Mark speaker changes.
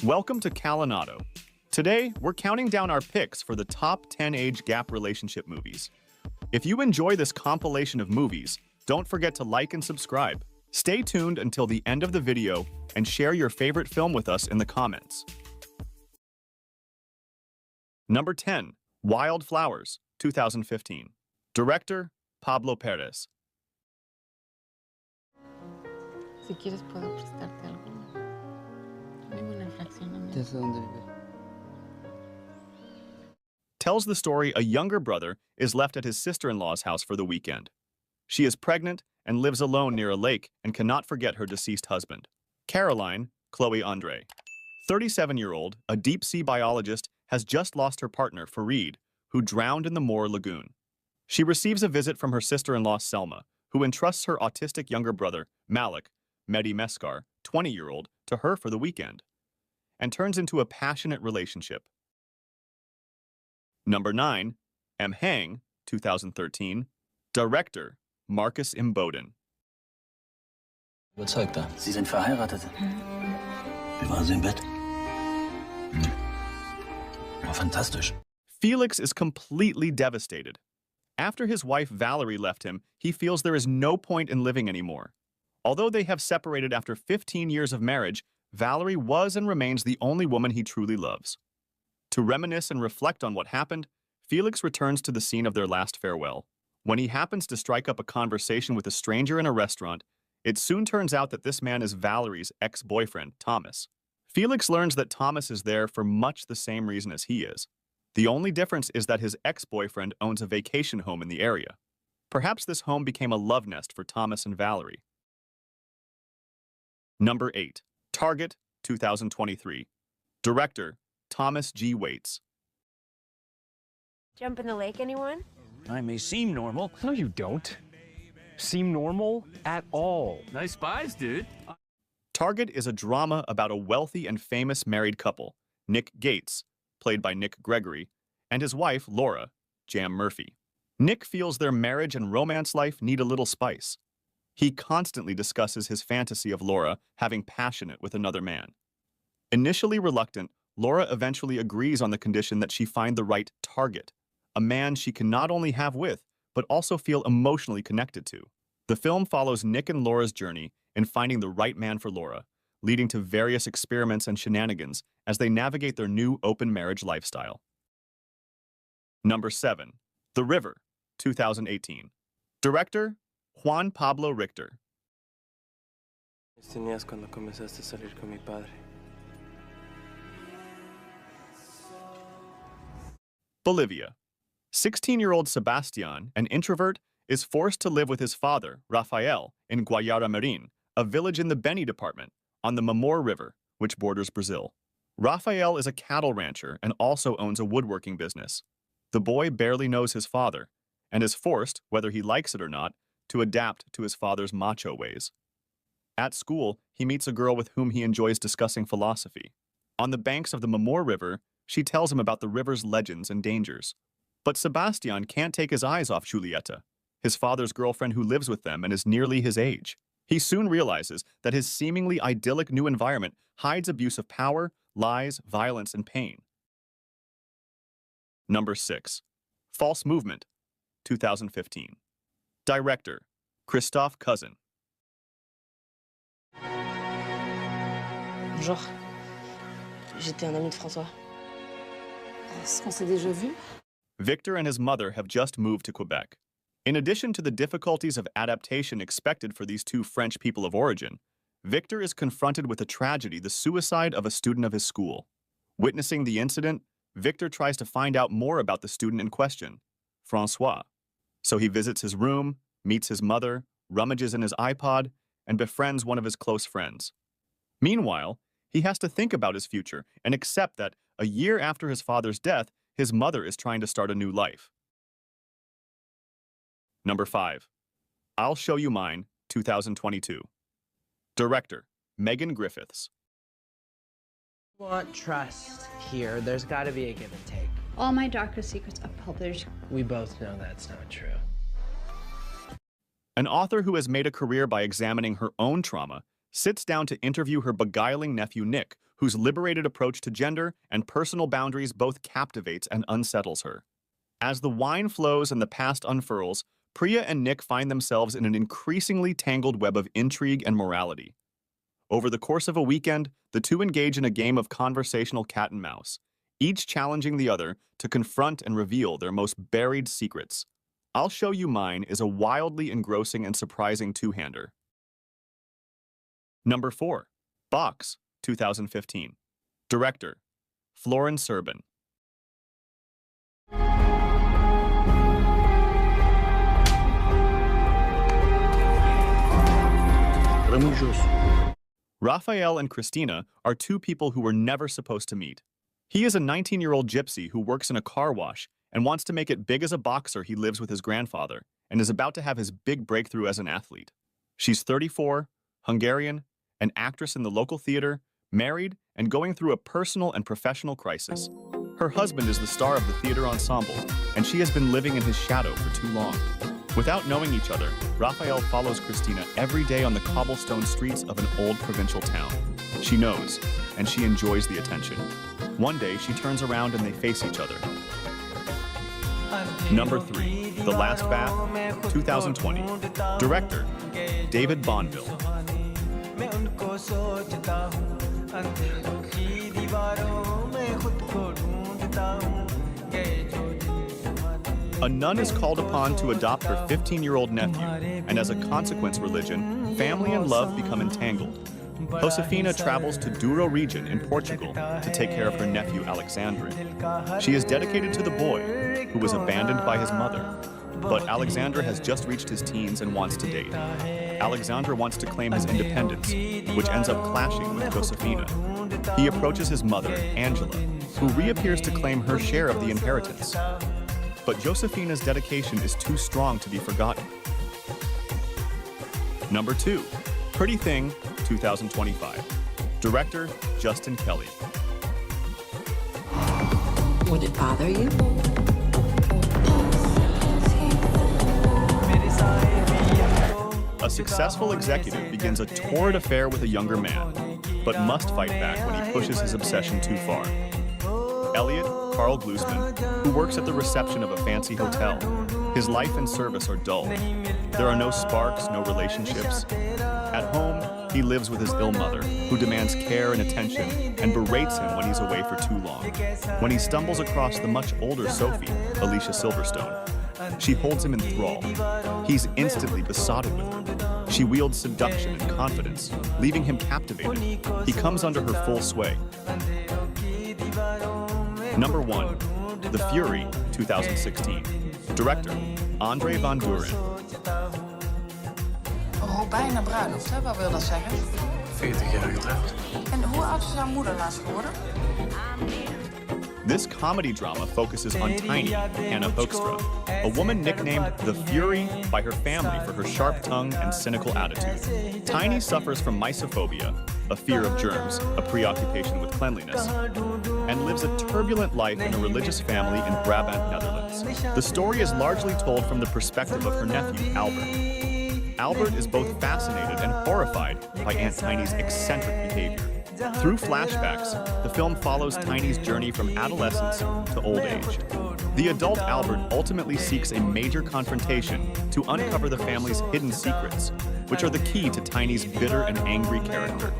Speaker 1: Welcome to Calinato. Today, we're counting down our picks for the top 10 age gap relationship movies. If you enjoy this compilation of movies, don't forget to like and subscribe. Stay tuned until the end of the video and share your favorite film with us in the comments. Number 10, Wild Flowers, 2015. Director, Pablo Perez.
Speaker 2: Si quieres puedo prestarte algo. Tengo una infracción en
Speaker 3: Ya sé dónde vive.
Speaker 1: Tells the story a younger brother is left at his sister-in-law's house for the weekend. She is pregnant and lives alone near a lake and cannot forget her deceased husband. Caroline, Chloe Andre, 37-year-old, a deep-sea biologist, has just lost her partner, Fareed, who drowned in the Moor Lagoon. She receives a visit from her sister-in-law, Selma, who entrusts her autistic younger brother, Malik, Mehdi Meskar, 20-year-old, to her for the weekend, and turns into a passionate relationship. Number 9, M. Hang, 2013. Director, Marcus Imboden.
Speaker 4: Überzeugter. Sie sind verheiratet. Wie waren Sie im Bett? War fantastisch.
Speaker 1: Felix is completely devastated. After his wife Valerie left him, he feels there is no point in living anymore. Although they have separated after 15 years of marriage, Valerie was and remains the only woman he truly loves. To reminisce and reflect on what happened, Felix returns to the scene of their last farewell. When he happens to strike up a conversation with a stranger in a restaurant, it soon turns out that this man is Valerie's ex-boyfriend, Thomas. Felix learns that Thomas is there for much the same reason as he is. The only difference is that his ex-boyfriend owns a vacation home in the area. Perhaps this home became a love nest for Thomas and Valerie. Number 8, Target, 2023. Director, Thomas G. Waits.
Speaker 5: Jump in the lake, anyone?
Speaker 6: I may seem normal.
Speaker 7: No, you don't. Seem normal at all.
Speaker 8: Nice spies, dude.
Speaker 1: Target is a drama about a wealthy and famous married couple, Nick Gates, played by Nick Gregory, and his wife, Laura, Jam Murphy. Nick feels their marriage and romance life need a little spice. He constantly discusses his fantasy of Laura having passionate with another man. Initially reluctant, Laura eventually agrees on the condition that she find the right target, a man she can not only have with, but also feel emotionally connected to. The film follows Nick and Laura's journey in finding the right man for Laura, leading to various experiments and shenanigans as they navigate their new open marriage lifestyle. Number 7, The River, 2018. Director, Juan Pablo Richter.
Speaker 9: Tenías cuando comenzaste a salir con mi padre.
Speaker 1: Bolivia. 16-year-old Sebastian, an introvert, is forced to live with his father, Rafael, in Guayara Marin, a village in the Beni department, on the Mamor River, which borders Brazil. Rafael is a cattle rancher and also owns a woodworking business. The boy barely knows his father, and is forced, whether he likes it or not, to adapt to his father's macho ways. At school, he meets a girl with whom he enjoys discussing philosophy. On the banks of the Mamor River, she tells him about the river's legends and dangers. But Sebastian can't take his eyes off Julieta, his father's girlfriend who lives with them and is nearly his age. He soon realizes that his seemingly idyllic new environment hides abuse of power, lies, violence, and pain. Number 6, False Movement, 2015. Director, Christophe Cousin.
Speaker 2: Bonjour. J'étais un ami de François.
Speaker 5: Est-ce qu'on s'est déjà vu?
Speaker 1: Victor and his mother have just moved to Quebec. In addition to the difficulties of adaptation expected for these two French people of origin, Victor is confronted with a tragedy, the suicide of a student of his school. Witnessing the incident, Victor tries to find out more about the student in question, Francois. So he visits his room, meets his mother, rummages in his iPod, and befriends one of his close friends. Meanwhile, he has to think about his future and accept that a year after his father's death, his mother is trying to start a new life. Number 5, I'll Show You Mine, 2022. Director, Megan Griffiths.
Speaker 3: Want trust here. There's got to be a give and take.
Speaker 10: All my darkest secrets are published.
Speaker 3: We both know that's not true.
Speaker 1: An author who has made a career by examining her own trauma sits down to interview her beguiling nephew Nick, whose liberated approach to gender and personal boundaries both captivates and unsettles her. As the wine flows and the past unfurls, Priya and Nick find themselves in an increasingly tangled web of intrigue and morality. Over the course of a weekend, the two engage in a game of conversational cat and mouse, each challenging the other to confront and reveal their most buried secrets. I'll Show You Mine is a wildly engrossing and surprising two-hander. Number 4. Box, 2015. Director, Florin Serban. Raphael and Christina are two people who were never supposed to meet. He is a 19-year-old gypsy who works in a car wash and wants to make it big as a boxer. He lives with his grandfather and is about to have his big breakthrough as an athlete. She's 34, Hungarian, an actress in the local theater, married, and going through a personal and professional crisis. Her husband is the star of the theater ensemble, and she has been living in his shadow for too long. Without knowing each other, Raphael follows Christina every day on the cobblestone streets of an old provincial town. She knows, and she enjoys the attention. One day, she turns around and they face each other. Number 3, The Last Bath, 2020. Director, David Bonville. A nun is called upon to adopt her 15-year-old nephew, and as a consequence, religion, family, and love become entangled. Josefina travels to Douro region in Portugal to take care of her nephew Alexandre. She is dedicated to the boy, who was abandoned by his mother. But Alexandre has just reached his teens and wants to date. Alexandre wants to claim his independence, which ends up clashing with Josefina. He approaches his mother, Angela, who reappears to claim her share of the inheritance. But Josefina's dedication is too strong to be forgotten. Number 2, Pretty Thing, 2025. Director, Justin Kelly.
Speaker 6: Would it bother you?
Speaker 1: A successful executive begins a torrid affair with a younger man, but must fight back when he pushes his obsession too far. Elliot, Carl Glusman, who works at the reception of a fancy hotel. His life and service are dull. There are no sparks, no relationships. At home, he lives with his ill mother, who demands care and attention and berates him when he's away for too long. When he stumbles across the much older Sophie, Alicia Silverstone, she holds him in thrall. He's instantly besotted with her. She wields seduction and confidence, leaving him captivated. He comes under her full sway. Number 1, The Fury, 2016. Director, Andre Van Duren.
Speaker 6: Oh, bijna bruiloft, hè? Wat wil dat zeggen?
Speaker 9: 40 jaar getrouwd.
Speaker 6: En hoe oud is jouw moeder laatst geworden?
Speaker 1: This comedy drama focuses on Tiny, Anna Hoekstra, a woman nicknamed the Fury by her family for her sharp tongue and cynical attitude. Tiny suffers from mysophobia, a fear of germs, a preoccupation with cleanliness, and lives a turbulent life in a religious family in Brabant, Netherlands. The story is largely told from the perspective of her nephew, Albert. Albert is both fascinated and horrified by Aunt Tiny's eccentric behavior. Through flashbacks, the film follows Tiny's journey from adolescence to old age. The adult Albert ultimately seeks a major confrontation to uncover the family's hidden secrets, which are the key to Tiny's bitter and angry character.